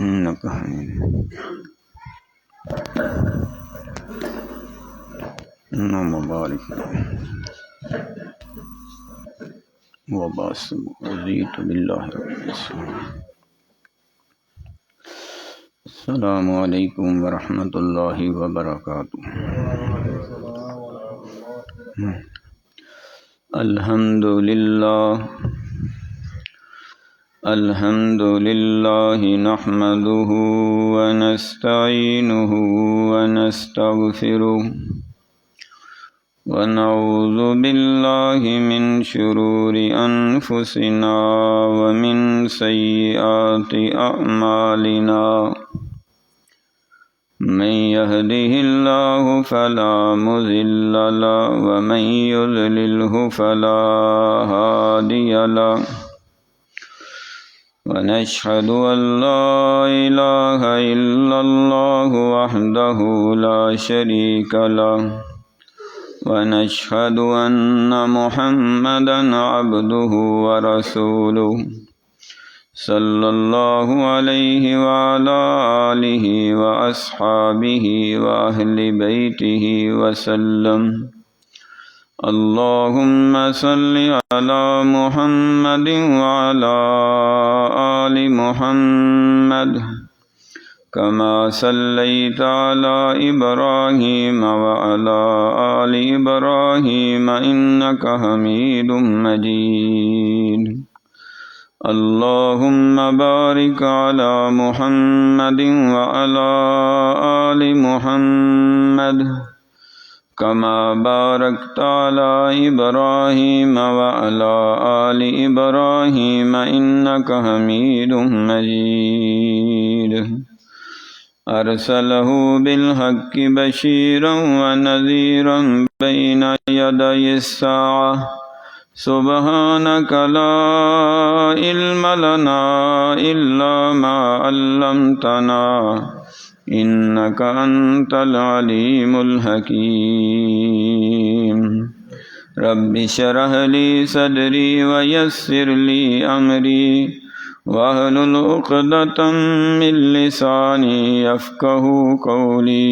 إنك حميد اللهم بارك وباسم رضيت بالله رب السلام عليكم ورحمة الله وبركاته. الحمد لله نحمده ونستعينه ونستغفره ونعوذ بالله من شرور أنفسنا ومن سيئات أعمالنا. من يهده الله فلا مضل له ومن يضلله فلا هادي له. ونشهد أن لا إله إلا الله وحده لا شريك له. ونشهد أن محمدا عبده ورسوله صلى الله عليه وعلى آله وأصحابه وأهل بيته وسلم. اللهم صل على محمد وعلى آل محمد كما صليت على إبراهيم وعلى آل إبراهيم إنك حميد مجيد. اللهم بارك على محمد وعلى آل محمد كما باركت على إبراهيم وعلى آل إبراهيم إنك حميد مجيد. أرسله بالحق بشيرا ونذيرا بين يدي الساعة. سبحانك لا علم لنا إلا ما علمتنا إنك أنت العليم الحكيم. رب اشرح لي صدري ويسر لي أمري واحلل عقدة من لساني يفقهوا قولي.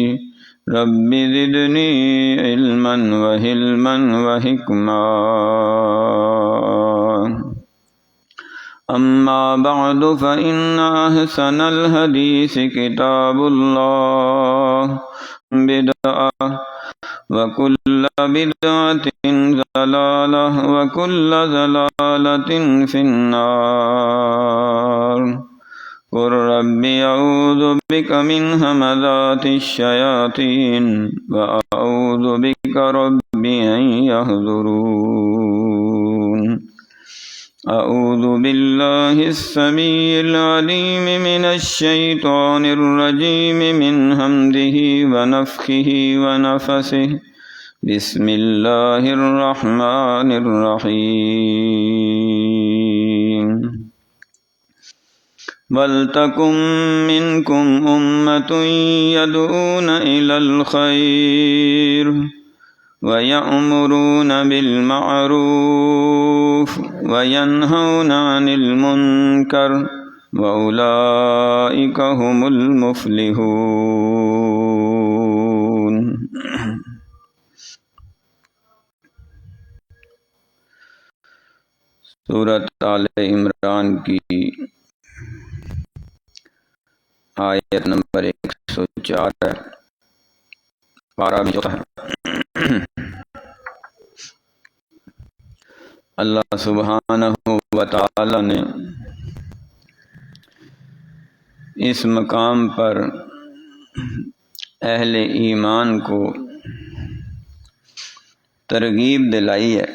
رب زدني علما وحلما وحكمة. أما بعد فإن أحسن الحديث كتاب الله بدعة وكل بدعة ضلالة وكل ضلالة في النار. قل رب أعوذ بك من همزات الشياطين وأعوذ بك رب أن يحضرون. أعوذ بالله السميع العليم من الشيطان الرجيم من همزه ونفخه ونفثه. بسم الله الرحمن الرحيم. وَلْتَكُن مِّنكُمْ أُمَّةٌ يَدْعُونَ إِلَى الْخَيْرِ وَيَأْمُرُونَ بِالْمَعْرُوفِ وَيَنْهَوْنَ عَنِ الْمُنكَرِ وَأُولَئِكَ هُمُ الْمُفْلِحُونَ. سورۃ آل عمران کی آیت نمبر 104 ہے. پارہ بھی چوتھا ہے. اللہ سبحانہ و تعالی نے اس مقام پر اہل ایمان کو ترغیب دلائی ہے.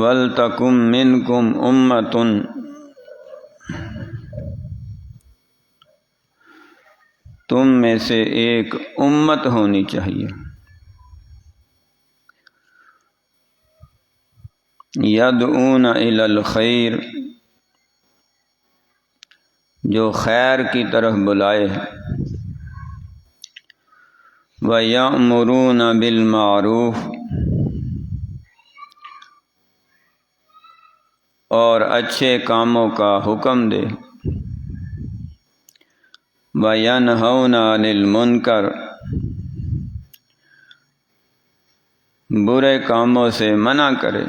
وَلْتَكُن مِّنكُمْ أُمَّةٌ، تم میں سے ایک امت ہونی چاہیے. یدعون الی الخیر، جو خیر کی طرف بلائے. وَيَأْمُرُونَ بِالْمَعْرُوفِ، اور اچھے کاموں کا حکم دے، وَيَنْهَوْنَ عَنِ الْمُنْكَرِ، برے کاموں سے منع کرے۔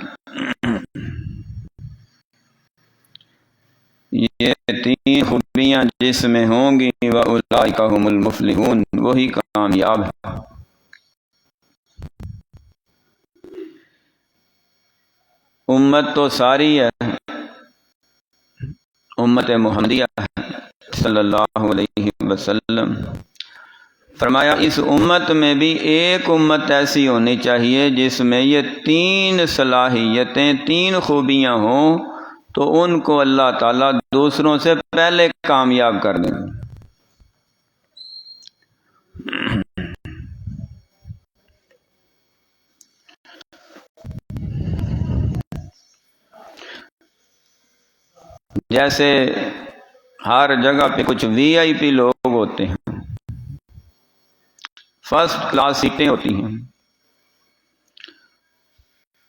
یہ تین خوبیاں جس میں ہوں گی وَأُولَٰئِکَ هُمُ الْمُفْلِحُونَ، وہی کامیاب ہے۔ امت تو ساری ہے، امت محمدیہ صلی اللہ علیہ وسلم۔ فرمایا اس امت میں بھی ایک امت ایسی ہونی چاہیے جس میں یہ تین صلاحیتیں، تین خوبیاں ہوں، تو ان کو اللہ تعالیٰ دوسروں سے پہلے کامیاب کر دیں۔ جیسے ہر جگہ پہ کچھ VIP لوگ ہوتے ہیں، فرسٹ کلاس سیٹیں ہوتی ہیں،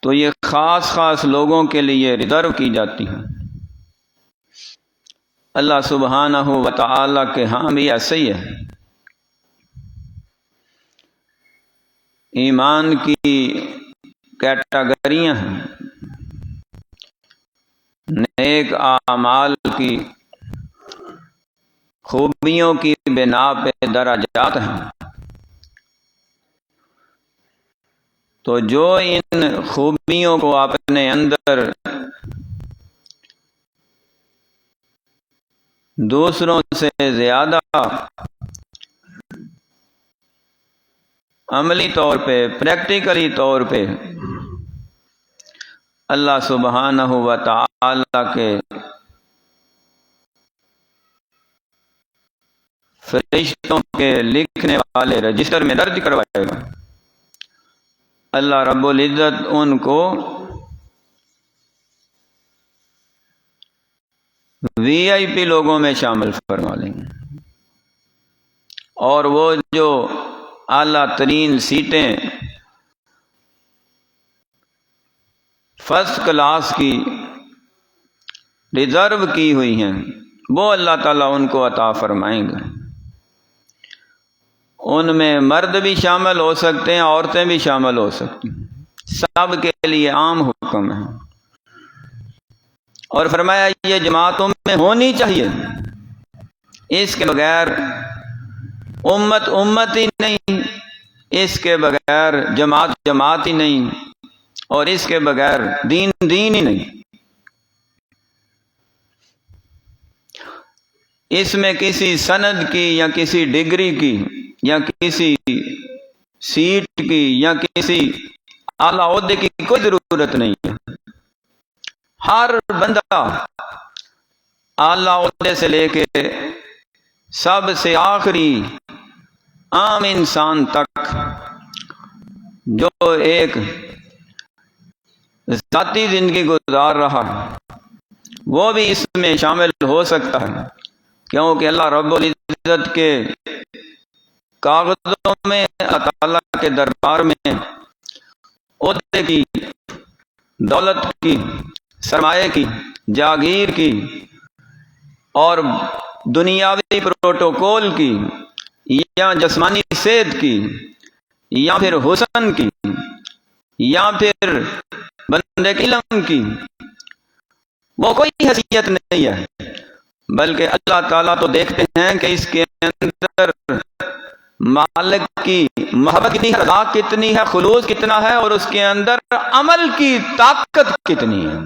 تو یہ خاص خاص لوگوں کے لیے ریزرو کی جاتی ہیں۔ اللہ سبحانہ و تعالیٰ کے ہاں بھی ایسے ہی ہے۔ ایمان کی کیٹیگریاں ہیں، نیک اعمال کی خوبیوں کی بنا پہ درجات ہیں، تو جو ان خوبیوں کو اپنے اندر دوسروں سے زیادہ عملی طور پہ، پریکٹیکلی طور پہ اللہ سبحانہ و تعالی کے فرشتوں کے لکھنے والے رجسٹر میں درج کروائے گا، اللہ رب العزت ان کو VIP لوگوں میں شامل فرما لیں گے، اور وہ جو اعلیٰ ترین سیٹیں فرسٹ کلاس کی ریزرو کی ہوئی ہیں، وہ اللہ تعالیٰ ان کو عطا فرمائیں گے۔ ان میں مرد بھی شامل ہو سکتے ہیں، عورتیں بھی شامل ہو سکتی ہیں، سب کے لیے عام حکم ہے۔ اور فرمایا یہ جماعتوں میں ہونی چاہیے، اس کے بغیر امت امت ہی نہیں، اس کے بغیر جماعت جماعت ہی نہیں، اور اس کے بغیر دین دین ہی نہیں۔ اس میں کسی سند کی یا کسی ڈگری کی یا کسی سیٹ کی یا کسی اعلیٰ عہدے کی کوئی ضرورت نہیں ہے۔ ہر بندہ اعلیٰ عہدے سے لے کے سب سے آخری عام انسان تک جو ایک ذاتی زندگی گزار رہا ہے، وہ بھی اس میں شامل ہو سکتا ہے، کیونکہ اللہ رب العزت کے کاغذوں میں، اللہ تعالیٰ کے دربار میں عہدے کی، دولت کی، سرمایہ کی، جاگیر کی اور دنیاوی پروٹوکول کی یا جسمانی صحت کی یا پھر حسن کی یا پھر بندے کے علم کی، وہ کوئی حیثیت نہیں ہے، بلکہ اللہ تعالیٰ تو دیکھتے ہیں کہ اس کے اندر مالک کی محبت کتنی ہے، رضا کتنی ہے، خلوص کتنا ہے، اور اس کے اندر عمل کی طاقت کتنی ہے۔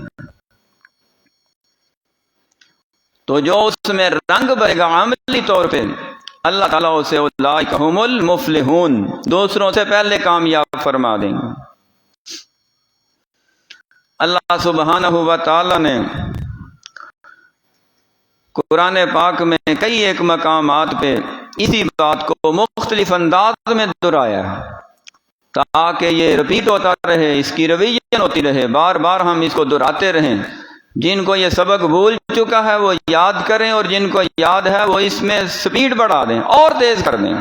تو جو اس میں رنگ بھرے گا عملی طور پہ، اللہ تعالیٰ اسے اولئک ھم المفلحون دوسروں سے پہلے کامیاب فرما دیں گے۔ اللہ سبحانہ و تعالیٰ نے قرآن پاک میں کئی ایک مقامات پہ اسی بات کو مختلف انداز میں دہرایا ہے، تاکہ یہ رپیٹ ہوتا رہے، اس کی ریویژن ہوتی رہے، بار بار ہم اس کو دہراتے رہیں۔ جن کو یہ سبق بھول چکا ہے وہ یاد کریں، اور جن کو یاد ہے وہ اس میں سپیڈ بڑھا دیں اور تیز کر دیں،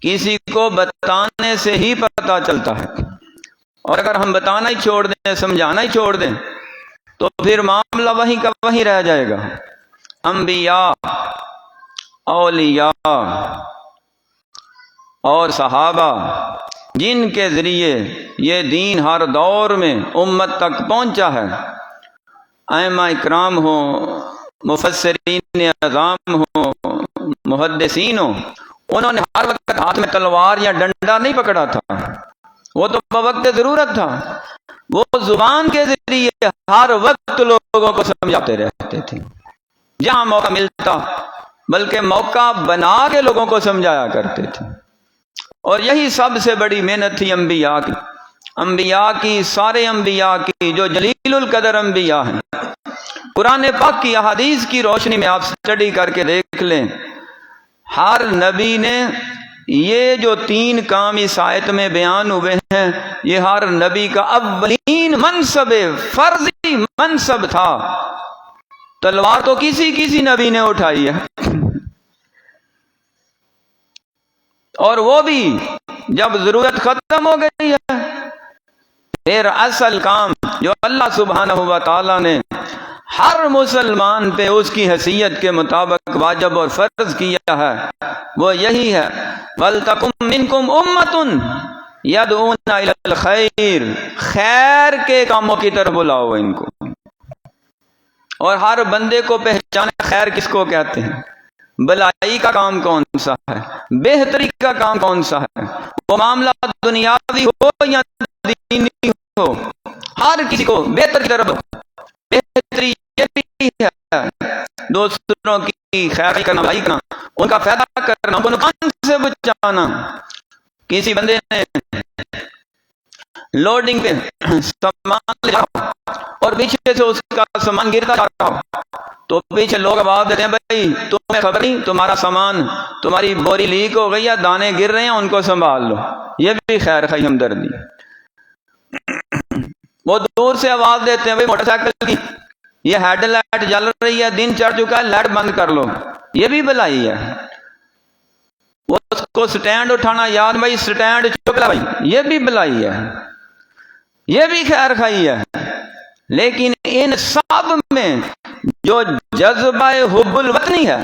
کسی کو بتانے سے ہی پتہ چلتا ہے، اور اگر ہم بتانا ہی چھوڑ دیں، سمجھانا ہی چھوڑ دیں تو پھر معاملہ وہیں کا وہیں رہ جائے گا۔ انبیاء، اولیاء اور صحابہ جن کے ذریعے یہ دین ہر دور میں امت تک پہنچا ہے، ائمہ اکرام ہوں، مفسرین اعظام ہوں، محدثین ہوں، انہوں نے ہر وقت ہاتھ میں تلوار یا ڈنڈا نہیں پکڑا تھا، وہ تو بوقت ضرورت تھا، وہ زبان کے ذریعے ہر وقت لوگوں کو سمجھاتے رہتے تھے جہاں موقع ملتا، بلکہ موقع بنا کے لوگوں کو سمجھایا کرتے تھے۔ اور یہی سب سے بڑی محنت تھی انبیاء کی، سارے انبیاء کی، جو جلیل القدر انبیاء ہیں۔ قرآن پاک کی احادیث کی روشنی میں آپ سٹڈی کر کے دیکھ لیں، ہر نبی نے یہ جو 3 کام اس آیت میں بیان ہوئے ہیں، یہ ہر نبی کا اولین منصب، فرضی منصب تھا۔ تلوار تو کسی نبی نے اٹھائی ہے، اور وہ بھی جب ضرورت ختم ہو گئی ہے، پھر اصل کام جو اللہ سبحانہ و تعالی نے ہر مسلمان پہ اس کی حیثیت کے مطابق واجب اور فرض کیا ہے، وہ یہی ہے، وَلْتَكُن مِّنكُمْ أُمَّةٌ يَدْعُونَ إِلَى الْخَيْرِ، خیر کے کاموں کی طرف بلاؤ ان کو، اور ہر بندے کو پہچانے خیر کس کو کہتے ہیں، بلائی کا کام کون سا ہے، بہتری کا کام کون سا ہے، وہ معاملہ دنیاوی ہو یا دینی ہو، ہر کسی کو بہتر کی طرف بہتری یہ بھی ہے، دوسروں کی خیر کرنا، بھائی کرنا، ان کا فائدہ کرنا، ان کو نقصان سے بچانا۔ کسی بندے نے لوڈنگ پہ سامان لے جاؤ اور پیچھے سے اس کا سامان گرتا جا رہا ہو، تو پیچھے لوگ آواز دیتے ہیں، بھائی تمہیں خبر نہیں، تمہارا سامان، تمہاری بوری لیک ہو گئی ہے، دانے گر رہے ہیں، ان کو سنبھال لو۔ یہ بھی خیر خواہی ہمدردی۔ وہ دور سے آواز دیتے ہیں، بھائی موٹر سائیکل کی یہ ہیڈ لائٹ جل رہی ہے، دن چڑھ چکا ہے، لائٹ بند کر لو، یہ بھی بلائی ہے۔ وہ اس کو سٹینڈ اٹھانا یاد، بھائی سٹینڈ چک لا، بھائی یہ بھی بلائی ہے، یہ بھی خیر خواہی ہے۔ لیکن ان سب میں جو جذبہ حب الوطنی ہے،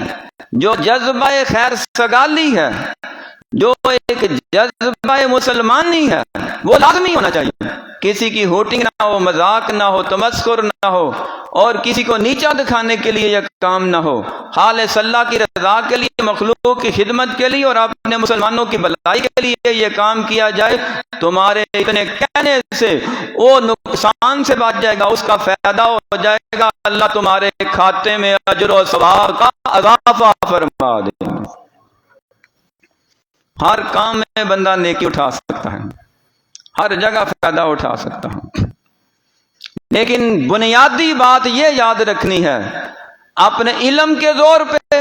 جو جذبہ خیر سگالی ہے، جو ایک جذبہ مسلمانی ہے، وہ لازمی ہونا چاہیے۔ کسی کی ہوٹنگ نہ ہو، مذاق نہ ہو، تمسخر نہ ہو، اور کسی کو نیچا دکھانے کے لیے یہ کام نہ ہو، خالص اللہ کی رضا کے لیے، مخلوق کی خدمت کے لیے اور اپنے مسلمانوں کی بھلائی کے لیے یہ کام کیا جائے۔ تمہارے اتنے کہنے سے وہ نقصان سے بچ جائے گا، اس کا فائدہ ہو جائے گا، اللہ تمہارے کھاتے میں اجر و ثواب کا اضافہ فرما دے۔ ہر کام میں بندہ نیکی اٹھا سکتا ہے، ہر جگہ فائدہ اٹھا سکتا ہے، لیکن بنیادی بات یہ یاد رکھنی ہے، اپنے علم کے زور پہ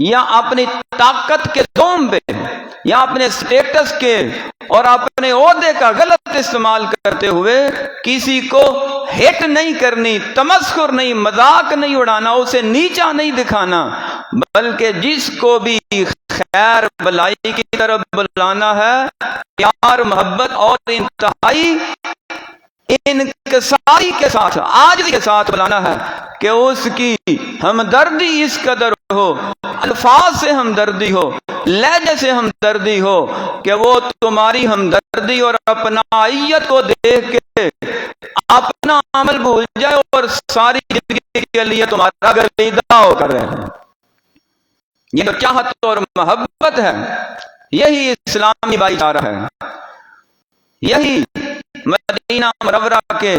یا اپنی طاقت کے زوم پہ یا اپنے سٹیٹس کے اور اپنے عہدے کا غلط استعمال کرتے ہوئے کسی کو ہٹ نہیں کرنی، تمسخر نہیں، مذاق نہیں اڑانا، اسے نیچا نہیں دکھانا، بلکہ جس کو بھی خیر بلائی کی طرف بلانا ہے، پیار، محبت اور انتہائی انکساری کے ساتھ، عاجزی کے ساتھ بلانا ہے کہ اس کی ہمدردی اس قدر ہو، الفاظ سے ہمدردی ہو، لہجے سے ہمدردی ہو کہ وہ تمہاری ہمدردی اور اپنائیت کو دیکھ کے اپنا عمل بھول جائے اور ساری زندگی کے لیے تمہارا گرویدہ ہو کر رہے۔ یہ تو چاہت اور محبت ہے، یہی اسلامی بھائی چارہ ہے، یہی مدینہ منورہ کے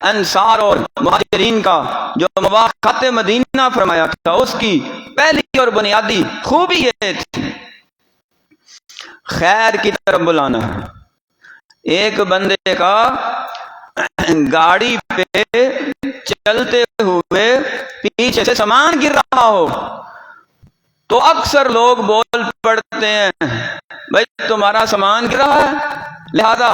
انصار اور مہاجرین کا جو مواقعات مدینہ فرمایا تھا، اس کی پہلی اور بنیادی خوبی یہ تھی، خیر کی طرف بلانا ہے۔ ایک بندے کا گاڑی پہ چلتے ہوئے پیچھے سے سامان گر رہا ہو تو اکثر لوگ بول پڑتے ہیں، بھائی تمہارا سامان گر رہا ہے، لہذا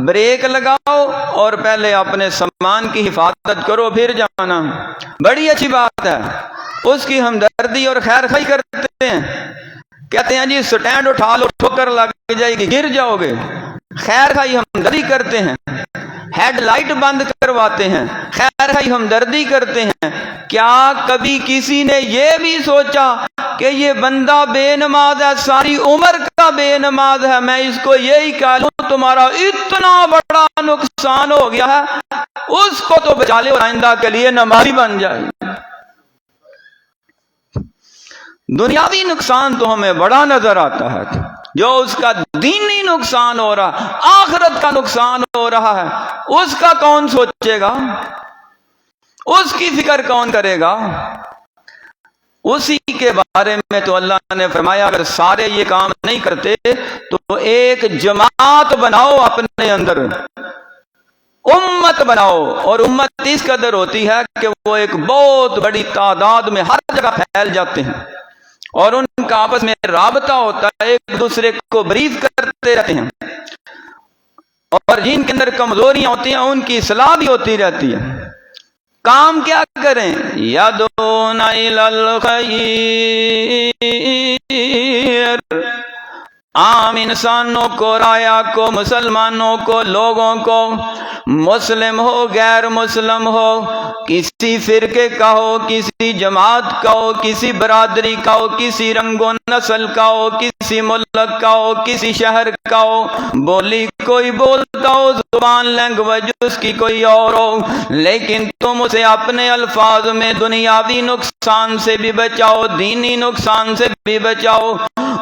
بریک لگاؤ اور پہلے اپنے سامان کی حفاظت کرو پھر جانا۔ بڑی اچھی بات ہے، اس کی ہمدردی اور خیر خواہی کرتے ہیں، کہتے ہیں جی سٹینڈ اٹھا لو ٹھوکر لگ جائے گی گر جاؤ گے، خیر خواہی ہمدردی کرتے ہیں، ہیڈ لائٹ بند کرواتے ہیں، خیر خواہی ہمدردی کرتے ہیں۔ کیا کبھی کسی نے یہ بھی سوچا کہ یہ بندہ بے نماز ہے، ساری عمر کا بے نماز ہے، میں اس کو یہی کہہ لوں تمہارا اتنا بڑا نقصان ہو گیا ہے، اس کو تو بچا لے اور آئندہ کے لیے نمازی بن جائے۔ دنیاوی نقصان تو ہمیں بڑا نظر آتا ہے، جو اس کا دینی نقصان ہو رہا، آخرت کا نقصان ہو رہا ہے، اس کا کون سوچے گا؟ اس کی فکر کون کرے گا؟ اسی کے بارے میں تو اللہ نے فرمایا اگر سارے یہ کام نہیں کرتے تو ایک جماعت بناؤ، اپنے اندر امت بناؤ، اور امت اس قدر ہوتی ہے کہ وہ ایک بہت بڑی تعداد میں ہر جگہ پھیل جاتے ہیں، اور ان کا آپس میں رابطہ ہوتا ہے، ایک دوسرے کو بریف کرتے رہتے ہیں، اور جن کے اندر کمزوریاں ہوتی ہیں ان کی اصلاح بھی ہوتی رہتی ہے۔ کام کیا کریں؟ یدعون الی الخیر، عام انسانوں کو، رایا کو، مسلمانوں کو، لوگوں کو، مسلم ہو غیر مسلم ہو، کسی فرقے کا ہو، کسی جماعت کا ہو، کسی برادری کا ہو، کسی رنگ و نسل کا ہو، کسی ملک کا ہو، کسی شہر کا ہو، بولی کوئی بولتا ہو، زبان لینگویج اس کی کوئی اور ہو، لیکن تم اسے اپنے الفاظ میں دنیاوی نقصان سے بھی بچاؤ، دینی نقصان سے بھی بچاؤ،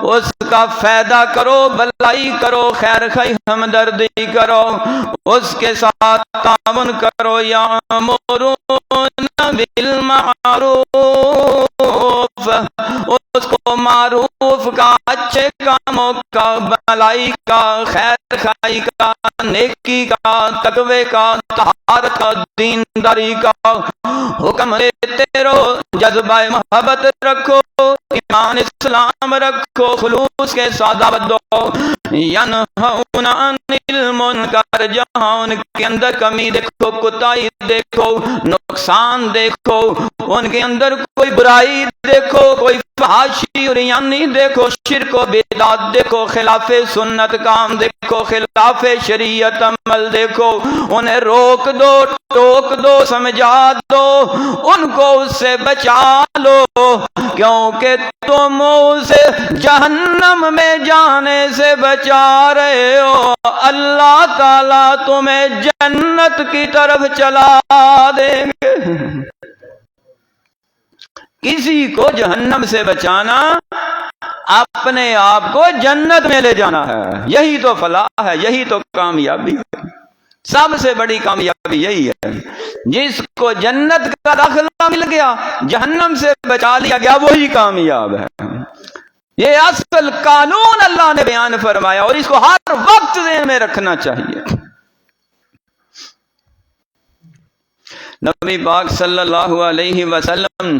اس کا فائدہ کرو، بھلائی کرو، خیر خواہی ہمدردی کرو، اس کے ساتھ تعاون کرو، یامرون بالمعروف، اس کو معروف کا، اچھے کاموں کا، بھلائی کا، خیر خواہی کا، نیکی کا، تقوی کا، طہارت کا، دینداری کا حکم دیتے رہو، جذبہ محبت رکھو، ایمان اسلام رکھو، خلوص کے ساتھ دعوت دو، ینہون عن المنکر، جہاں ان کے اندر کمی دیکھو، کوتاہی دیکھو، نقصان دیکھو، ان کے اندر کوئی برائی دیکھو، کوئی فحاشی اور یعنی دیکھو، شرک و بدعت دیکھو، خلاف سنت کام دیکھو، خلاف شریعت عمل دیکھو، انہیں روک دو، ٹوک دو، سمجھا دو، ان کو اس سے بچا لو، کیونکہ تم اسے جہنم میں جانے سے بچا رہے ہو، اللہ تعالیٰ تمہیں جنت کی طرف چلا دیں گے۔ کسی کو جہنم سے بچانا، اپنے آپ کو جنت میں لے جانا ہے، یہی تو فلاح ہے، یہی تو کامیابی ہے، سب سے بڑی کامیابی یہی ہے۔ جس کو جنت کا داخلہ مل گیا، جہنم سے بچا لیا گیا، وہی کامیاب ہے۔ یہ اصل قانون اللہ نے بیان فرمایا، اور اس کو ہر وقت ذہن میں رکھنا چاہیے۔ نبی پاک صلی اللہ علیہ وسلم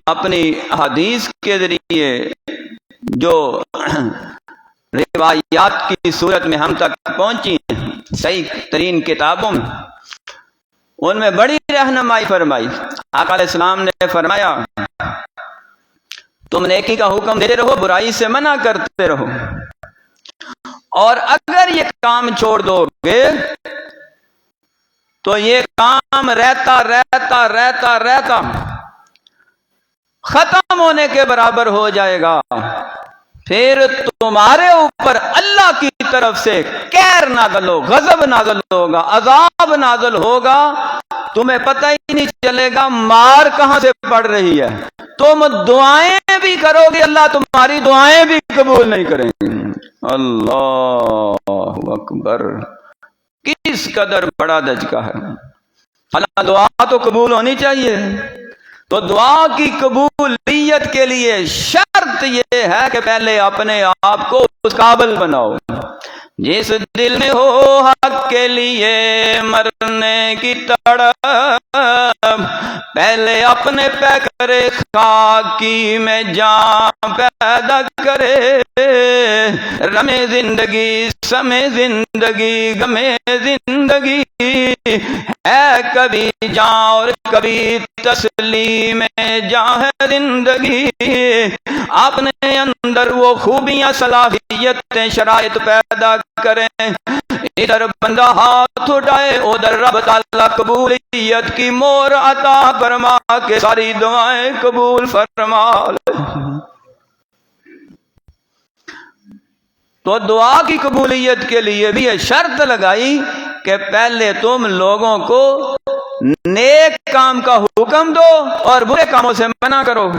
اپنی حدیث کے ذریعے جو روایات کی صورت میں ہم تک پہنچی ہیں صحیح ترین کتابوں میں، ان میں بڑی رہنمائی فرمائی۔ آقا علیہ السلام نے فرمایا تم نیکی کا حکم دیتے رہو، برائی سے منع کرتے رہو، اور اگر یہ کام چھوڑ دو گے تو یہ کام رہتا رہتا رہتا رہتا ختم ہونے کے برابر ہو جائے گا، پھر تمہارے اوپر اللہ کی طرف سے قہر نازل ہو، غضب نازل ہوگا، عذاب نازل ہوگا، تمہیں پتہ ہی نہیں چلے گا مار کہاں سے پڑ رہی ہے، تم دعائیں بھی کرو گے، اللہ تمہاری دعائیں بھی قبول نہیں کریں گے۔ اللہ اکبر، کس قدر بڑا دھچکا ہے۔ اللہ دعا تو قبول ہونی چاہیے، تو دعا کی قبولیت کے لیے شرط یہ ہے کہ پہلے اپنے آپ کو اس قابل بناؤ، جس دل میں ہو حق کے لیے مرنے کی تڑپ، پہلے اپنے پہ کرے خاکی میں جان پیدا کرے، رمے زندگی سمے زندگی غمے زندگی ہے، کبھی جان اور کبھی تسلیم جان ہے زندگی، اپنے اندر وہ خوبیاں صلاحیتیں شرائط پیدا کریں، ادھر بندہ ہاتھ اٹھائے ادھر رب تعالیٰ قبولیت کی مور عطا فرما کے ساری دعائیں قبول فرما لے۔ تو دعا کی قبولیت کے لیے بھی یہ شرط لگائی کہ پہلے تم لوگوں کو نیک کام کا حکم دو اور برے کاموں سے منع کرو۔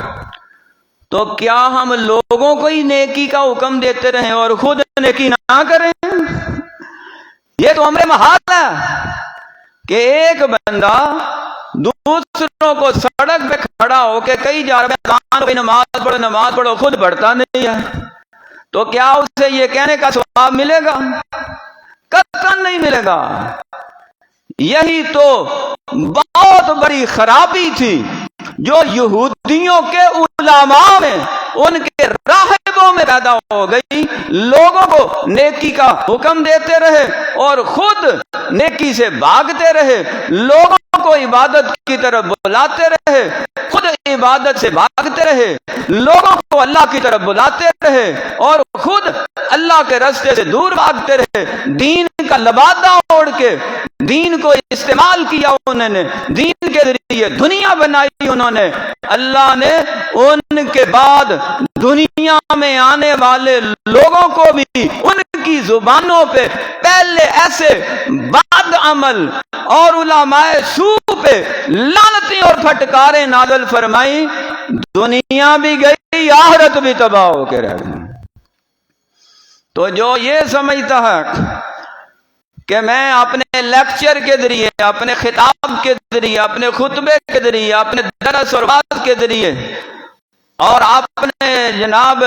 تو کیا ہم لوگوں کو ہی نیکی کا حکم دیتے رہیں اور خود نیکی نہ کریں؟ یہ تو امر محال ہے کہ ایک بندہ دوسروں کو سڑک پہ کھڑا ہو کے کئی جا رہا ہے نماز پڑھو خود پڑھتا نہیں ہے، تو کیا اسے یہ کہنے کا ثواب ملے گا؟ قطعاً نہیں ملے گا۔ یہی تو بہت بڑی خرابی تھی جو یہودیوں کے علماء میں، ان کے راہبوں میں پیدا ہو گئی۔ لوگوں کو نیکی کا حکم دیتے رہے اور خود نیکی سے بھاگتے رہے، لوگوں کو عبادت کی طرف بلاتے رہے، خود عبادت سے بھاگتے رہے، لوگوں کو اللہ کی طرف بلاتے رہے اور خود اللہ کے راستے سے دور بھاگتے رہے۔ دین کا لبادہ اوڑھ کے دین کو استعمال کیا انہوں نے، دین کے ذریعے دنیا بنائی انہوں نے۔ اللہ نے ان کے بعد دنیا میں آنے والے لوگوں کو بھی ان کی زبانوں پہ پہلے ایسے بد عمل اور علماء سوء پہ لعنتیں اور پھٹکاریں نازل فرمائی، دنیا بھی گئی آخرت بھی تباہ ہو کے رہ گئی۔ تو جو یہ سمجھتا ہے کہ میں اپنے لیکچر کے ذریعے، اپنے خطاب کے ذریعے، اپنے خطبے کے ذریعے، اپنے درس اور واعظ کے ذریعے اور اپنے جناب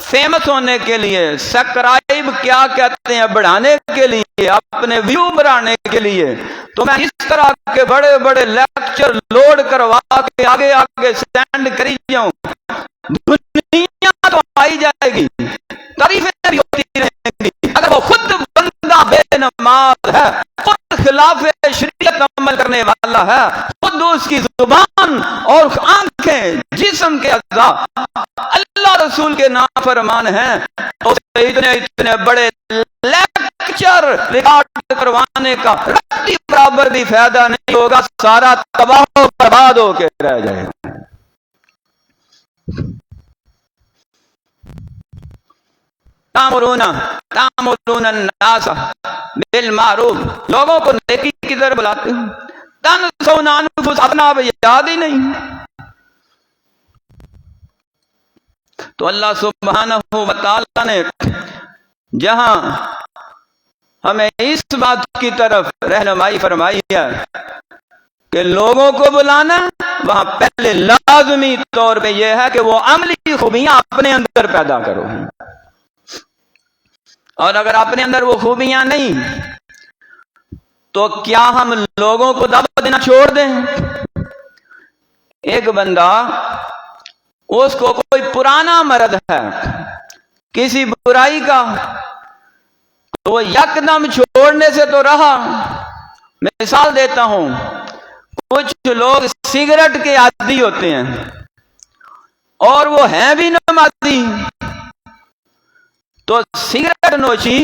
فیمس ہونے کے لیے، سبسکرائب کیا کہتے ہیں بڑھانے کے لیے، اپنے ویو بڑھانے کے لیے، تو میں اس طرح کے بڑے بڑے لیکچر لوڈ کروا کے آگے آگے سینڈ کری جاؤں، دنیا تو آئی جائے گی، تعریفیں بھی ہوتی رہیں گی۔ اگر وہ خود بندہ بے نماز ہے، خود خلاف شریعت عمل کرنے والا ہے، خود اس کی زبان اور آنکھیں، جسم کے اعضاء اللہ رسول کے نافرمان ہیں، اسے اتنے بڑے لیکچر ریکارڈ کروانے کا رتی برابر بھی فائدہ نہیں ہوگا، سارا تباہ و برباد ہو کے رہ جائے گا۔ تامرون الناس بالمعروف، لوگوں کو نیکی کی طرف بلاتے ہیں، تنسون انفسکم، اپنا اب یاد ہی نہیں۔ تو اللہ سبحانہ و تعالی نے جہاں ہمیں اس بات کی طرف رہنمائی فرمائی ہے کہ لوگوں کو بلانا، وہاں پہلے لازمی طور پہ یہ ہے کہ وہ عملی خوبیاں اپنے اندر پیدا کرو، اور اگر اپنے اندر وہ خوبیاں نہیں تو کیا ہم لوگوں کو دعوت دینا چھوڑ دیں؟ ایک بندہ، اس کو کوئی پرانا مرض ہے کسی برائی کا، تو وہ یکدم چھوڑنے سے تو رہا۔ مثال دیتا ہوں، کچھ لوگ سگریٹ کے عادی ہوتے ہیں اور وہ ہیں بھی نمازی، تو سگریٹ نوشی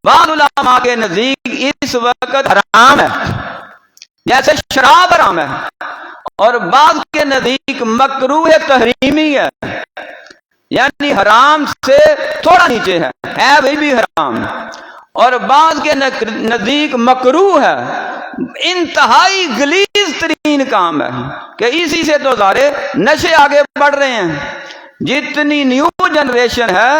بعض علماء کے نزدیک اس وقت حرام ہے، جیسے شراب حرام ہے، اور بعض کے نزدیک مکروہ تحریمی ہے، یعنی حرام سے تھوڑا نیچے ہے وہی بھی حرام، اور بعض کے نزدیک مکروہ ہے، انتہائی غلیظ ترین کام ہے کہ اسی سے تو سارے نشے آگے بڑھ رہے ہیں۔ جتنی نیو جنریشن ہے،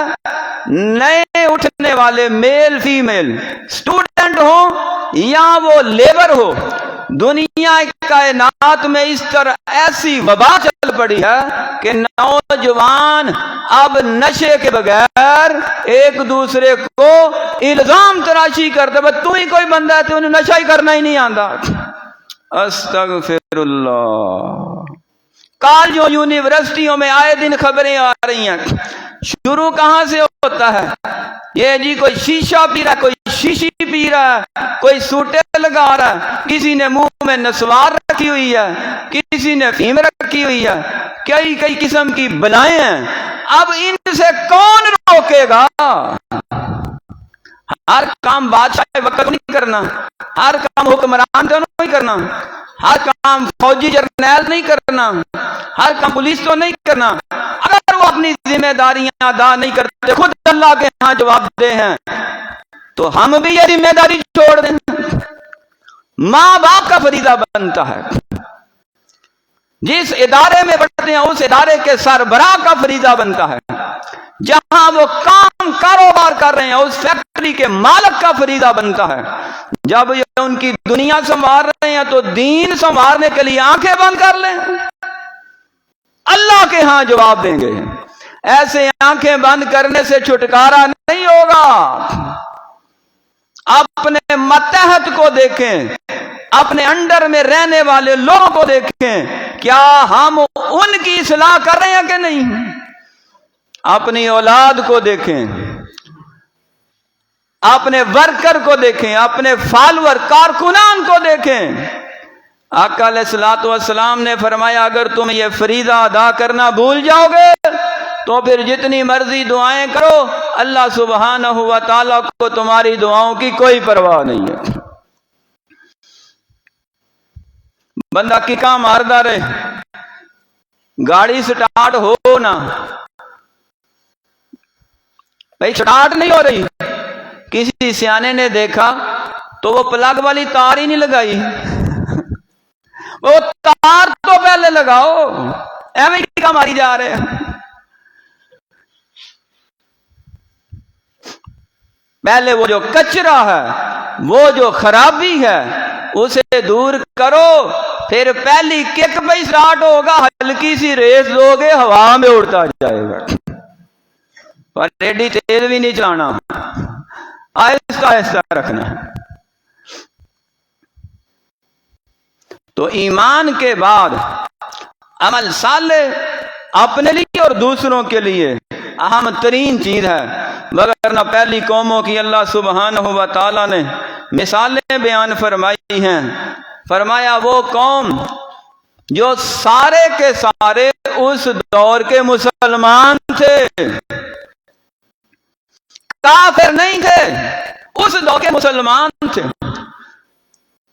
نئے اٹھنے والے میل فیمیل، اسٹوڈنٹ ہو یا وہ لیبر ہو، دنیا کائنات میں اس طرح ایسی وبا چل پڑی ہے کہ نوجوان اب نشے کے بغیر ایک دوسرے کو الزام تراشی کرتے، بس تو ہی کوئی بندہ ہے، تو نشہ ہی کرنا ہی نہیں آتا۔ استغفر اللہ۔ کالجوں یونیورسٹیوں میں آئے دن خبریں آ رہی ہیں شروع کہاں سے ہوتا ہے؟ یہ جی کوئی شیشہ پی رہا ہے، کوئی شیشی پی رہا ہے، کوئی سوٹے لگا رہا ہے، کسی نے منہ میں نسوار رکھی ہوئی ہے، کسی نے فیم رکھی ہوئی ہے، کئی کئی قسم کی بلائیں ہیں۔ اب ان سے کون روکے گا؟ ہر کام بادشاہ وقت نہیں کرنا، ہر کام حکمران تو نہیں کرنا، ہر کام فوجی جرنیل نہیں کرنا، ہر کام پولیس تو نہیں کرنا۔ اگر وہ اپنی ذمہ داریاں ادا نہیں کرتے، خود اللہ کے ہاں جواب دہ ہیں، تو ہم بھی یہ ذمہ داری چھوڑ دیں۔ ماں باپ کا فریضہ بنتا ہے، جس ادارے میں پڑھتے ہیں اس ادارے کے سربراہ کا فریضہ بنتا ہے، جہاں وہ کام کاروبار کر رہے ہیں اس فیکٹری کے مالک کا فریضہ بنتا ہے۔ جب یہ ان کی دنیا سنوار رہے ہیں تو دین سنوارنے کے لیے آنکھیں بند کر لیں، اللہ کے ہاں جواب دیں گے۔ ایسے آنکھیں بند کرنے سے چھٹکارا نہیں ہوگا۔ اپنے ماتحت کو دیکھیں، اپنے انڈر میں رہنے والے لوگوں کو دیکھیں، کیا ہم ان کی اصلاح کر رہے ہیں کہ نہیں؟ اپنی اولاد کو دیکھیں، اپنے ورکر کو دیکھیں، اپنے فالور کارکنان کو دیکھیں۔ آقا علیہ الصلوۃ والسلام نے فرمایا اگر تم یہ فریضہ ادا کرنا بھول جاؤ گے تو پھر جتنی مرضی دعائیں کرو، اللہ سبحانہ و تعالیٰ کو تمہاری دعاؤں کی کوئی پرواہ نہیں ہے۔ بندہ ککا ماردا رہے، گاڑی سٹارٹ ہو نہ، بھائی سٹارٹ نہیں ہو رہی، کسی سیانے نے دیکھا تو وہ پلگ والی تار ہی نہیں لگائی، وہ تار تو پہلے لگاؤ، ایویں ککا ماری جا رہے ہیں۔ پہلے وہ جو کچرا ہے، وہ جو خرابی ہے اسے دور کرو، پھر پہلی کک پہ سٹارٹ ہوگا، ہلکی سی ریس دو گے ہوا میں اڑتا جائے گا، پر ایڈی تیز بھی نہیں چلانا، آہستہ آہستہ رکھنا ہے۔ تو ایمان کے بعد عمل صالح اپنے لیے اور دوسروں کے لیے اہم ترین چیز ہے، وگرنہ پہلی قوموں کی اللہ سبحانہ و تعالیٰ نے مثالیں بیان فرمائی ہیں۔ فرمایا وہ قوم جو سارے کے سارے اس دور کے مسلمان تھے، کافر نہیں تھے، اس دور کے مسلمان تھے،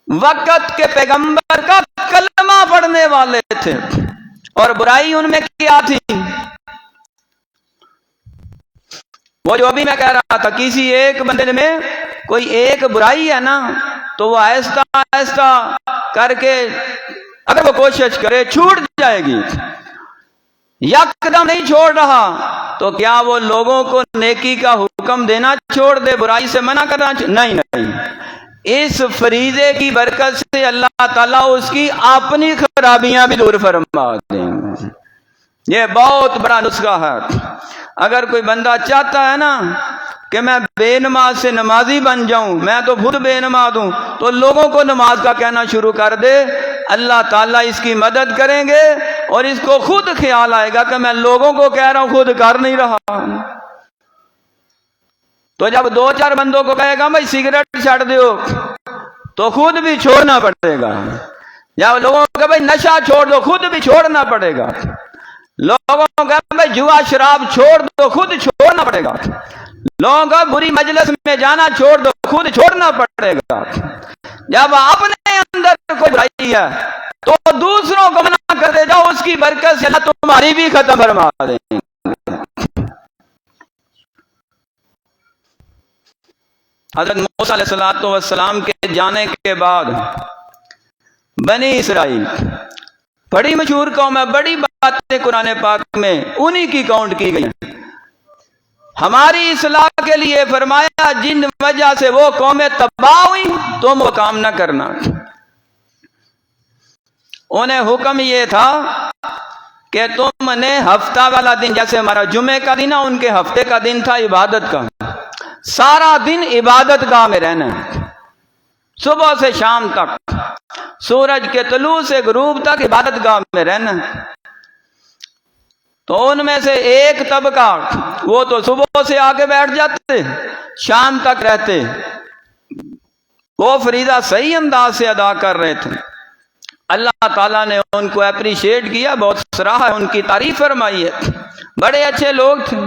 وقت کے پیغمبر کا کلمہ پڑھنے والے تھے، اور برائی ان میں کیا تھی؟ وہ جو ابھی میں کہہ رہا تھا، کسی ایک بندے میں کوئی ایک برائی ہے نا تو وہ آہستہ آہستہ کر کے اگر وہ کوشش کرے چھوٹ جائے گی، یکدم نہیں چھوڑ رہا تو کیا وہ لوگوں کو نیکی کا حکم دینا چھوڑ دے، برائی سے منع کرنا نہیں۔ اس فریضے کی برکت سے اللہ تعالیٰ اس کی اپنی خرابیاں بھی دور فرما دیں گے۔ یہ بہت بڑا نسخہ ہے۔ اگر کوئی بندہ چاہتا ہے نا کہ میں بے نماز سے نمازی بن جاؤں، میں تو خود بے نماز ہوں، تو لوگوں کو نماز کا کہنا شروع کر دے، اللہ تعالیٰ اس کی مدد کریں گے، اور اس کو خود خیال آئے گا کہ میں لوگوں کو کہہ رہا ہوں خود کر نہیں رہا۔ تو جب دو چار بندوں کو کہے گا بھائی سگریٹ چھوڑ دیو تو خود بھی چھوڑنا پڑے گا، جب لوگوں کو بھائی نشہ چھوڑ دو خود بھی چھوڑنا پڑے گا، لوگوں کو بھائی جوا شراب چھوڑ دو خود چھوڑنا پڑے گا، لوگوں کو بری مجلس میں جانا چھوڑ دو خود چھوڑنا پڑے گا۔ جب اپنے اندر کوئی برائی ہے تو دوسروں کو منع کر دے جاؤ، اس کی برکت سے اللہ تمہاری بھی ختم فرما دیں گے۔ حضرت موسیٰ علیہ السلام کے جانے کے بعد بنی اسرائیل بڑی مشہور قوم ہے، بڑی باتیں قرآن پاک میں انہی کی کاؤنٹ کی گئی ہیں۔ ہماری اصلاح کے لیے فرمایا جن وجہ سے وہ قومیں تباہ ہوئی تم وہ کام نہ کرنا۔ انہیں حکم یہ تھا کہ تم نے ہفتہ والا دن، جیسے ہمارا جمعے کا دن ہے، ان کے ہفتے کا دن تھا عبادت کا، سارا دن عبادت گاہ میں رہنا ہے، صبح سے شام تک، سورج کے طلوع سے غروب تک عبادت گاہ میں رہنا ہے۔ تو ان میں سے ایک طبقہ وہ تو صبح سے آ کے بیٹھ جاتے، شام تک رہتے، وہ فریضہ صحیح انداز سے ادا کر رہے تھے، اللہ تعالیٰ نے ان کو اپریشیٹ کیا، بہت سراہا ہے، ان کی تعریف فرمائی ہے، بڑے اچھے لوگ تھے۔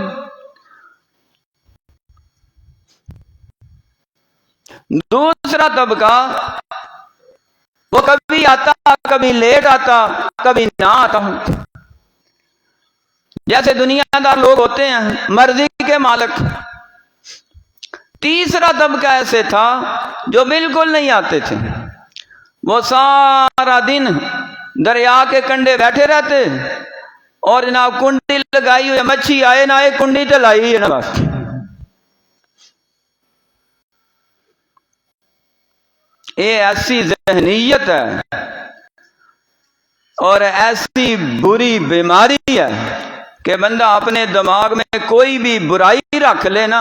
دوسرا طبقہ وہ کبھی آتا، کبھی لیٹ آتا، کبھی نہ آتا، جیسے دنیا دار لوگ ہوتے ہیں، مرضی کے مالک۔ تیسرا طبقہ ایسے تھا جو بالکل نہیں آتے تھے، وہ سارا دن دریا کے کنڈے بیٹھے رہتے اور جناب کنڈی لگائی ہوئی، مچھی آئے نہ آئے کنڈی چلائی ہے نا بس۔ یہ ایسی ذہنیت ہے اور ایسی بری بیماری ہے کہ بندہ اپنے دماغ میں کوئی بھی برائی رکھ لے نا،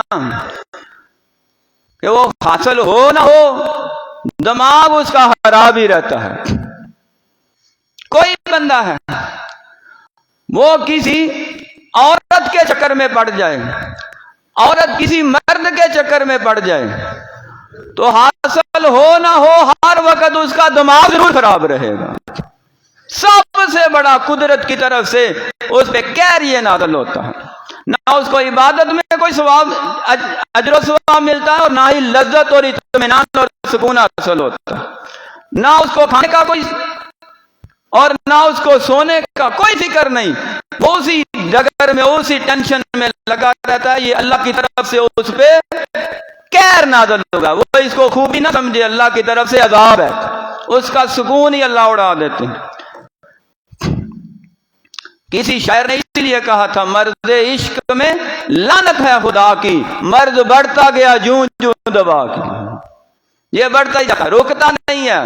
کہ وہ حاصل ہو نہ ہو، دماغ اس کا خراب ہی رہتا ہے۔ کوئی بندہ ہے وہ کسی عورت کے چکر میں پڑ جائے، عورت کسی مرد کے چکر میں پڑ جائے تو حاصل ہو نہ ہو ہر وقت اس کا دماغ ضرور خراب رہے گا۔ سب سے بڑا قدرت کی طرف سے اس پہ قہر یہ نازل ہوتا ہے، نہ اس کو عبادت میں کوئی ثواب، اجر و ثواب ملتا ہے، اور نہ ہی لذت اور اطمینان اور سکون حاصل ہوتا ہے، نہ اس کو کھانے کا کوئی اور نہ اس کو سونے کا کوئی فکر نہیں، وہ اسی ڈگر میں اسی ٹینشن میں لگا رہتا ہے۔ یہ اللہ کی طرف سے اس پہ قہر نازل ہوگا، وہ اس کو خوبی نہ سمجھے، اللہ کی طرف سے عذاب ہے، اس کا سکون ہی اللہ اڑا دیتے ہیں۔ کسی شاعر نے اسی لیے کہا تھا، مرض عشق میں لعنت ہے خدا کی، مرض بڑھتا گیا جوں جوں دبا کی، یہ بڑھتا ہی جاتا، رکتا نہیں ہے۔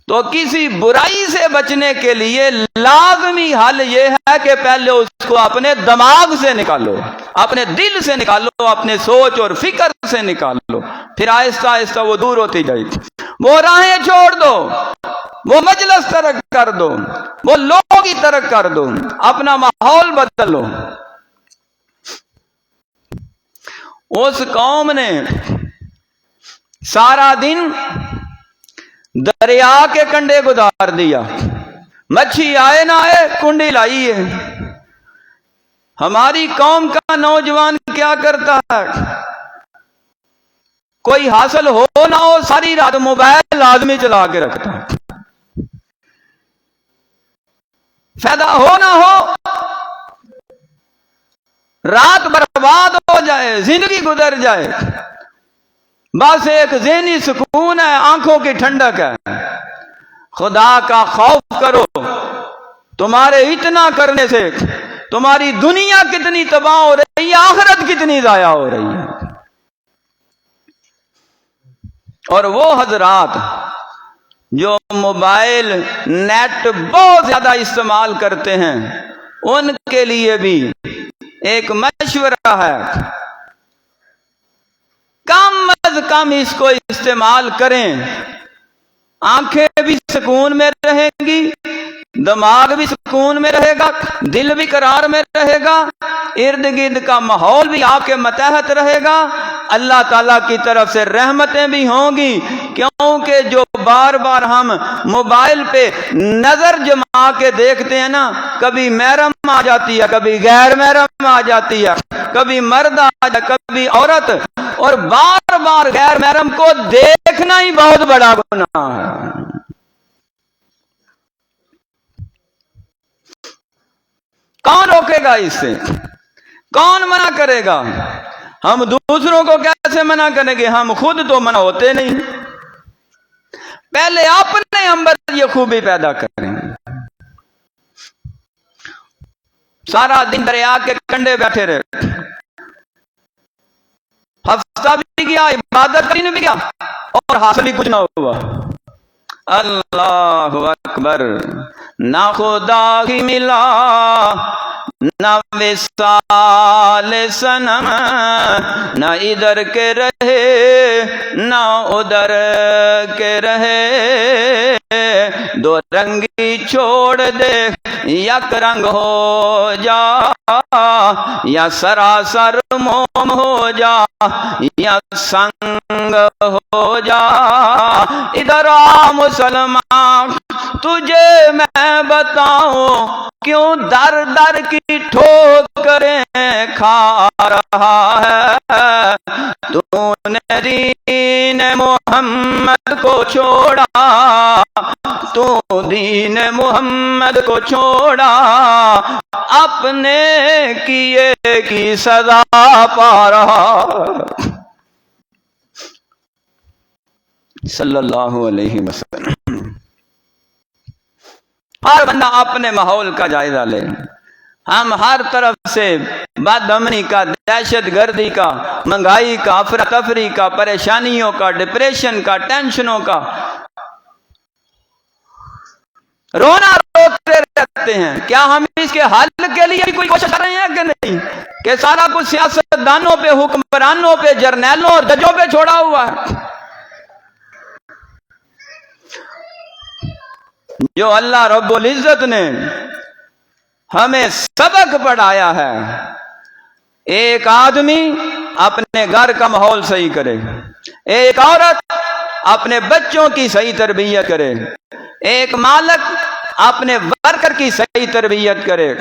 تو کسی برائی سے بچنے کے لیے لازمی حل یہ ہے کہ پہلے اس کو اپنے دماغ سے نکالو، اپنے دل سے نکالو، اپنے سوچ اور فکر سے نکالو، پھر آہستہ آہستہ وہ دور ہوتی جائے گی۔ وہ راہیں چھوڑ دو، وہ مجلس ترک کر دو، وہ لوگ ہی ترک کر دو، اپنا ماحول بدلو۔ اس قوم نے سارا دن دریا کے کنڈے گزار دیا، مچھی آئے نہ آئے کنڈی لائی ہے۔ ہماری قوم کا نوجوان کیا کرتا ہے؟ کوئی حاصل ہو نہ ہو ساری رات موبائل لازمی چلا کے رکھتا ہے، فائدہ ہو نہ ہو رات برباد ہو جائے، زندگی گزر جائے، بس ایک ذہنی سکون ہے، آنکھوں کی ٹھنڈک ہے۔ خدا کا خوف کرو، تمہارے اتنا کرنے سے تمہاری دنیا کتنی تباہ ہو رہی ہے، آخرت کتنی ضائع ہو رہی ہے۔ اور وہ حضرات جو موبائل نیٹ بہت زیادہ استعمال کرتے ہیں، ان کے لیے بھی ایک مشورہ ہے، کم از کم اس کو استعمال کریں، آنکھیں بھی سکون میں رہیں گی، دماغ بھی سکون میں رہے گا، دل بھی قرار میں رہے گا، ارد گرد کا ماحول بھی آپ کے ماتحت رہے گا، اللہ تعالیٰ کی طرف سے رحمتیں بھی ہوں گی۔ کیونکہ جو بار بار ہم موبائل پہ نظر جما کے دیکھتے ہیں نا، کبھی محرم آ جاتی ہے، کبھی غیر محرم آ جاتی ہے، کبھی مرد آ جاتا، کبھی عورت، اور بار بار غیر محرم کو دیکھنا ہی بہت بڑا گناہ ہے۔ کون روکے گا اس سے؟ کون منع کرے گا؟ ہم دوسروں کو کیسے منع کریں گے؟ ہم خود تو منع ہوتے نہیں، پہلے اپنے اندر یہ خوبی پیدا کریں۔ سارا دن دریا کے کنڈے بیٹھے رہے، ہفتہ بھی گیا، عبادت کرنے بھی گیا، اور حاصل ہی کچھ نہ ہوا۔ اللہ اکبر، نہ خدا ہی ملا، نہ وصال صنم، نہ ادھر کے رہے نہ ادھر کے رہے، دو رنگی چھوڑ دے، یک رنگ ہو جا، یا سراسر موم ہو جا، یا سنگ ہو جا۔ ادھر آ مسلمان، تجھے میں بتاؤں کیوں در در کی ٹھوکریں کھا رہا ہے۔ تو نے دین محمد کو چھوڑا، تو دین محمد کو چھوڑا، اپنے کیے کی سزا پا رہا۔ صلی اللہ علیہ وسلم۔ ہر بندہ اپنے ماحول کا جائزہ لے۔ ہم ہر طرف سے بد امنی کا، دہشت گردی کا، مہنگائی کا، افراتفری کا، پریشانیوں کا، ڈپریشن کا، ٹینشنوں کا رونا روتے رہتے ہیں۔ کیا ہم اس کے حل کے لیے کوئی کوشش کر رہے ہیں کہ نہیں؟ کہ سارا کچھ سیاستدانوں پہ، حکمرانوں پہ، جرنیلوں اور ججوں پہ چھوڑا ہوا ہے۔ جو اللہ رب العزت نے ہمیں سبق پڑھایا ہے، ایک آدمی اپنے گھر کا ماحول صحیح کرے، ایک عورت اپنے بچوں کی صحیح تربیت کرے، ایک مالک اپنے ورکر کی صحیح تربیت کرے،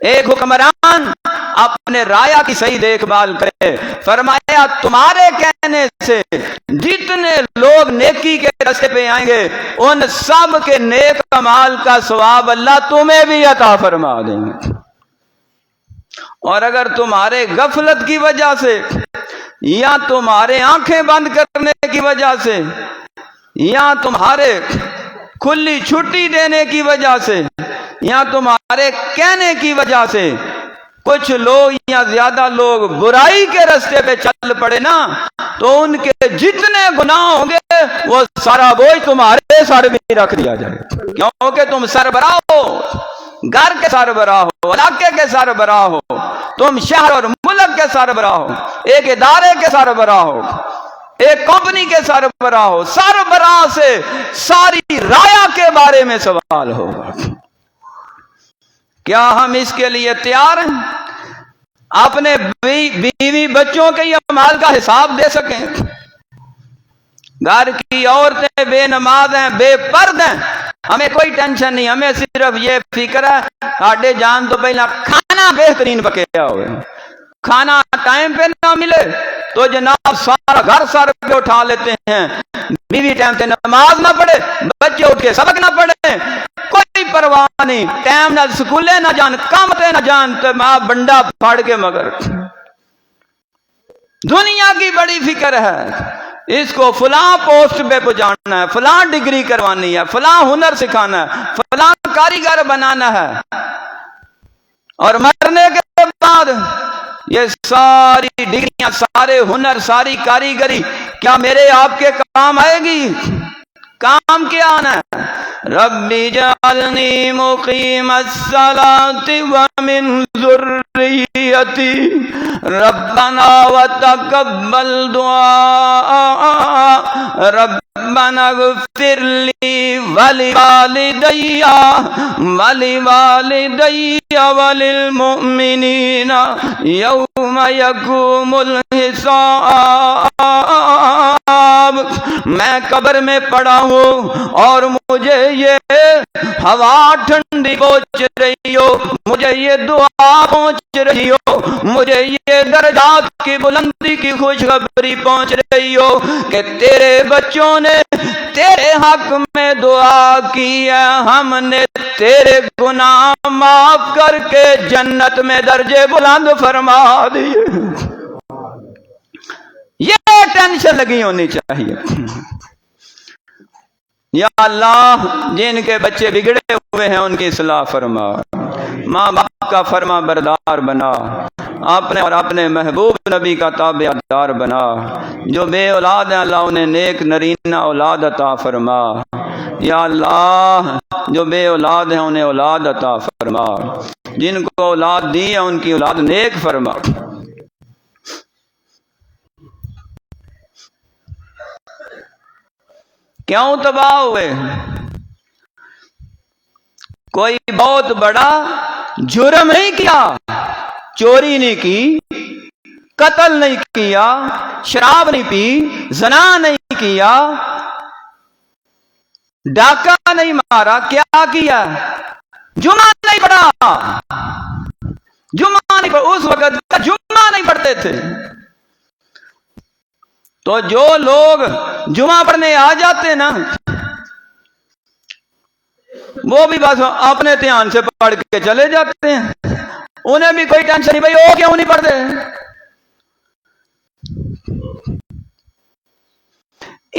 ایک حکمران اپنے رایا کی صحیح دیکھ بھال کرے۔ فرمایا تمہارے کہنے سے جتنے لوگ نیکی کے راستے پہ آئیں گے، ان سب کے نیک اعمال کا ثواب اللہ تمہیں بھی عطا فرما دیں گے۔ اور اگر تمہارے غفلت کی وجہ سے، یا تمہارے آنکھیں بند کرنے کی وجہ سے، یا تمہارے کھلی چھٹی دینے کی وجہ سے، یا تمہارے کہنے کی وجہ سے کچھ لوگ یا زیادہ لوگ برائی کے راستے پہ چل پڑے نا، تو ان کے جتنے گناہ ہوں گے وہ سارا بوجھ تمہارے سر میں رکھ دیا جائے، کیونکہ تم سربراہ ہو، گھر کے سربراہ ہو، علاقے کے سربراہ ہو، تم شہر اور ملک کے سربراہ ہو، ایک ادارے کے سربراہ ہو، ایک کمپنی کے سربراہ ہو۔ سربراہ سے ساری رایا کے بارے میں سوال ہوگا۔ کیا ہم اس کے لیے تیار ہیں؟ اپنے بیوی بچوں کے اعمال کا حساب دے سکیں؟ گھر کی عورتیں بے نماز ہیں، بے پرد ہیں، ہمیں کوئی ٹینشن نہیں، ہمیں صرف یہ فکر ہے ساڈے جان تو پہلا کھانا بہترین پکیا ہوئے، کھانا ٹائم پہ نہ ملے تو جناب سارا گھر سر پہ اٹھا لیتے ہیں، بیوی ٹائم پہ نماز نہ پڑھے، بچے اٹھ کے سبق نہ پڑھے، کوئی پرواہ نہیں، ٹائم نہ سکولے نہ جان، کام تے نہ جان، تو ماں بنڈا پھاڑ کے مگر دنیا کی بڑی فکر ہے، اس کو فلاں پوسٹ پہ پہنچانا ہے، فلاں ڈگری کروانی ہے، فلاں ہنر سکھانا ہے، فلاں کاریگر بنانا ہے، اور مرنے کے بعد یہ ساری ڈگریاں، سارے ہنر، ساری کاریگری کیا میرے آپ کے کام آئے گی؟ کام کیا آنا ہے؟ ربی جعلنی مقیم الصلاۃ ومن ذریتی ربنا وتقبل دعاء ربنا اغفر لی ولوالدی وللمؤمنین یوم یقوم الحساب۔ میں قبر میں پڑا ہوں اور مجھے یہ ہوا ٹھنڈی پہنچ رہی ہو، مجھے یہ دعا پہنچ رہی ہو، مجھے یہ درجات کی بلندی کی خوشخبری پہنچ رہی ہو کہ تیرے بچوں نے تیرے حق میں دعا کی ہے، ہم نے تیرے گناہ معاف کر کے جنت میں درجے بلند فرما دیے۔ یہ ٹینشن لگی ہونی چاہیے۔ یا اللہ جن کے بچے بگڑے ہوئے ہیں ان کی اصلاح فرما، ماں باپ کا فرما بردار بنا، اپنے اور اپنے محبوب نبی کا تابع دار بنا، جو بے اولاد ہیں اللہ انہیں نیک نرینہ اولاد عطا فرما، یا اللہ جو بے اولاد ہیں انہیں اولاد عطا فرما، جن کو اولاد دی ہے ان کی اولاد نیک فرما۔ کیوں تباہ ہوئے؟ کوئی بہت بڑا جرم نہیں کیا، چوری نہیں کی، قتل نہیں کیا، شراب نہیں پی، زنا نہیں کیا، ڈاکہ نہیں مارا، کیا کیا؟ جمعہ نہیں پڑھا، جمعہ نہیں پڑھا، اس وقت کا جمعہ نہیں پڑھتے تھے۔ تو جو لوگ جمعہ پڑھنے آ جاتے نا، وہ بھی بس اپنے دھیان سے پڑھ کے چلے جاتے ہیں، انہیں بھی کوئی ٹینشن نہیں، بھائی وہ کیوں نہیں پڑھتے۔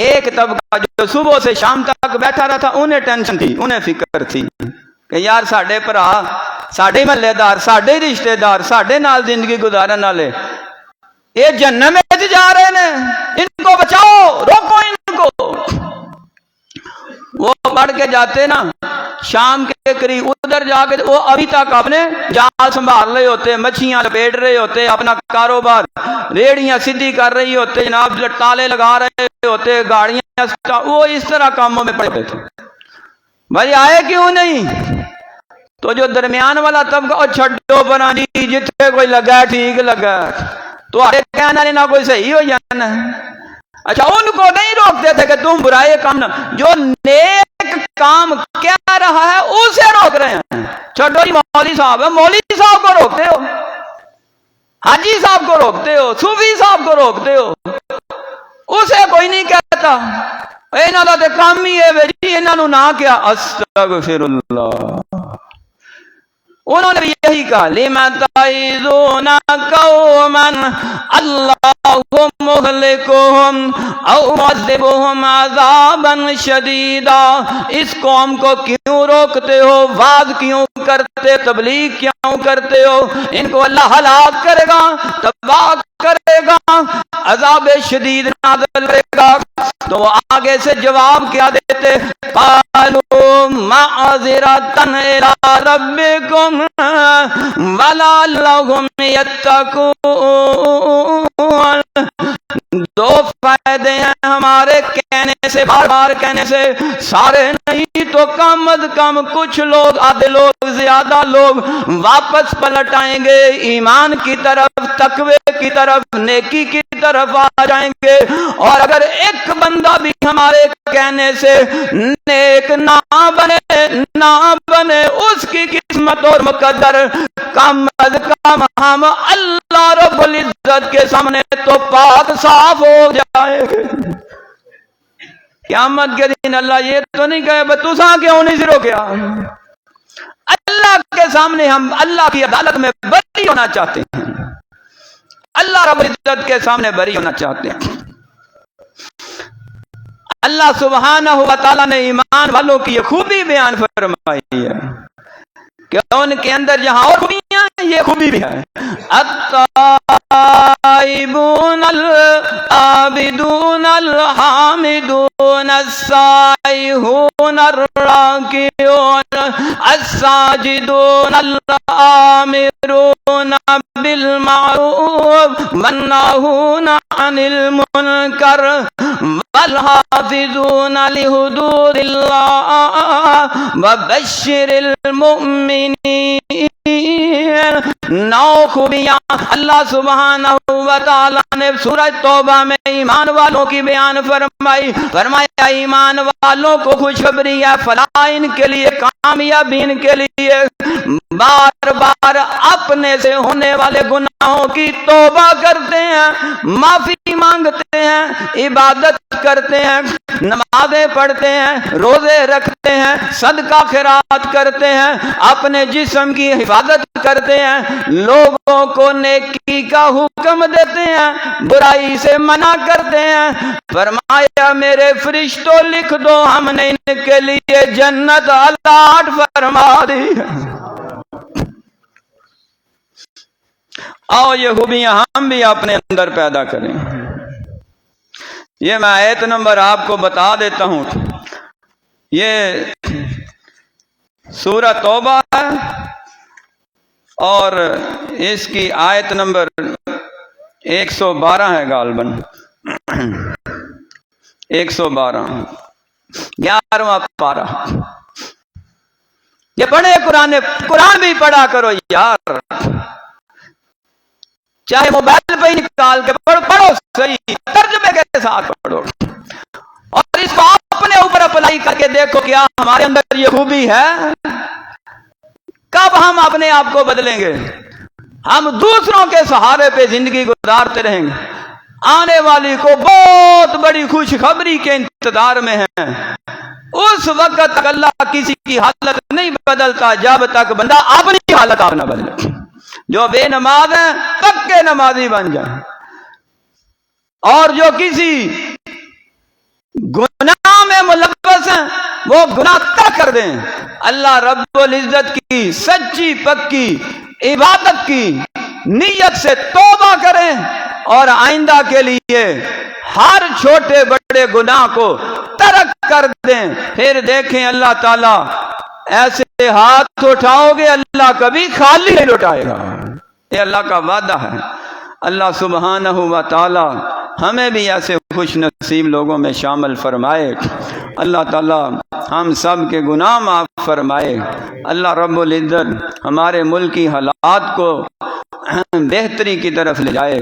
ایک طبقہ جو صبح سے شام تک بیٹھا رہا تھا، انہیں ٹینشن تھی، انہیں فکر تھی کہ یار ساڈے بھرا، ساڈے محلے دار، ساڈے رشتے دار، ساڈے نال زندگی گزارن والے یہ جہنم میں جا رہے ہیں، ان کو بچاؤ، روکو ان کو۔ وہ پڑھ کے جاتے نا، شام کے قریب ادھر جا کے وہ ابھی تک اپنے جال سنبھال رہے ہوتے، مچھیاں لپیٹ رہے ہوتے، اپنا کاروبار ریڑیاں سیدھی کر رہی ہوتے، جناب تالے لگا رہے ہوتے، گاڑیاں، وہ اس طرح کاموں میں پڑے تھے۔ بھائی آئے کیوں نہیں؟ تو جو درمیان والا طبقہ، اور چھڈو بنا جی، جتنے کوئی لگا ٹھیک لگا، تو آگے کہنا نہ کوئی صحیح ہو جانا۔ اچھا ان کو نہیں روکتے تھے کہ تم برائے کام نہ، جو نیک کام کہہ رہا ہے اسے روک رہے ہیں۔ چھوٹو جی مولوی صاحب ہے، مولوی صاحب کو روکتے ہو، حاجی صاحب کو روکتے ہو، صوفی صاحب کو روکتے ہو، اسے کوئی نہیں کہتا۔ انہوں نے کام ہی ہے جی، انہوں نے نہ کیا، استغفر اللہ۔ انہوں نے یہی کہا، لِمَ تَعِظُونَ قَوْمًا اللَّهُ مُهْلِكُهُمْ أَوْ مُعَذِّبُهُمْ عَذَابًا شَدِيدًا۔ اس قوم کو کیوں روکتے ہو، وعظ کیوں کرتے، تبلیغ کیوں کرتے ہو؟ ان کو اللہ ہلاک کرے گا، تباہ کرے گا، عذاب شدید نازل کرے گا۔ تو وہ آگے سے جواب کیا دیتے؟ قالوا معذرة إلى ربكم ولعلهم يتقون۔ دو فائدے ہیں ہمارے کہنے سے، بار بار کہنے سے، سارے نہیں تو کم از کم کچھ لوگ، آدھے لوگ، زیادہ لوگ واپس پلٹ آئیں گے، ایمان کی طرف، تقوی کی طرف، نیکی کی طرف آ جائیں گے۔ اور اگر ایک بندہ بھی ہمارے کہنے سے نیک نہ بنے، اس کی قسمت اور مقدر کم از کم ہم اللہ رب العزت کے سامنے تو پاک صاف ہو جائے گے۔ قیامت کے دن اللہ یہ تو نہیں کہے تساں کیوں نہیں سرو کیا؟ اللہ کے سامنے ہم اللہ کی عدالت میں بری ہونا چاہتے ہیں، اللہ رب العزت کے سامنے بری ہونا چاہتے ہیں۔ اللہ سبحانہ و تعالیٰ نے ایمان والوں کی یہ خوبی بیان فرمائی ہے کہ ان کے اندر جہاں اور خوبیاں ہیں، یہ خوبی بھی ہے۔ التائبون العابدون الحامدون السائحون الراکعون الساجدون الآمرون بالمعروف والناہون عن المنکر والحافظون لحدود اللہ وبشر المؤمنین۔ 9 خوبیاں اللہ سبحانہ و تعالیٰ نے سورہ توبہ میں ایمان والوں کی بیان فرمایا ایمان والوں کو خوشخبری ہے، فلاح ان کے لیے، کامیابی ان کے لیے، بار بار اپنے سے ہونے والے گناہوں کی توبہ کرتے ہیں، معافی مانگتے ہیں، عبادت کرتے ہیں، نمازیں پڑھتے ہیں، روزے رکھتے ہیں، صدقہ خیرات کرتے ہیں، اپنے جسم کی حفاظت کرتے ہیں، لوگوں کو نیکی کا حکم دیتے ہیں، برائی سے منع کرتے ہیں۔ فرمایا میرے فرشتوں لکھ دو، ہم نے ان کے لیے جنت الاٹ فرما دی۔ آؤ یہ خوبیاں ہم بھی اپنے اندر پیدا کریں۔ یہ میں آیت نمبر آپ کو بتا دیتا ہوں، یہ سورہ توبہ ہے اور اس کی آیت نمبر 112 ہے، غالباً 112، 11واں پارہ۔ یہ پڑھے قرآن بھی پڑھا کرو یار، چاہے موبائل پہ ہی نکال کے پڑھو صحیح، ترجمے کے ساتھ پڑھو، اور اس کو اپنے اوپر اپلائی کر کے دیکھو کیا ہمارے اندر یہ خوبی ہے؟ کب ہم اپنے آپ کو بدلیں گے؟ ہم دوسروں کے سہارے پہ زندگی گزارتے رہیں گے، آنے والی کو بہت بڑی خوشخبری کے انتظار میں ہیں۔ اس وقت تک اللہ کسی کی حالت نہیں بدلتا جب تک بندہ اپنی حالت آپ نہ بدلے۔ جو بے نماز ہیں پکے نمازی بن جائیں، اور جو کسی گناہ میں ملوث ہیں وہ گناہ ترک کر دیں، اللہ رب العزت کی سچی پکی عبادت کی نیت سے توبہ کریں، اور آئندہ کے لیے ہر چھوٹے بڑے گناہ کو ترک کر دیں۔ پھر دیکھیں اللہ تعالیٰ ایسے ہاتھ اٹھاؤ گے اللہ کبھی خالی نہیں لوٹائے گا، یہ اللہ کا وعدہ ہے۔ اللہ سبحانہ و تعالی ہمیں بھی ایسے خوش نصیب لوگوں میں شامل فرمائے۔ اللہ تعالی ہم سب کے گناہ معاف فرمائے۔ اللہ رب العزت ہمارے ملک کی حالات کو بہتری کی طرف لے جائے،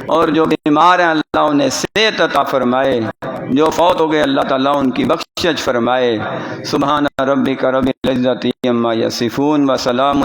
اور جو بیمار ہیں اللہ انہیں صحت عطا فرمائے، جو فوت ہو گئے اللہ تعالیٰ ان کی بخشش فرمائے۔ سبحان ربک رب العزت عما یصفون وسلام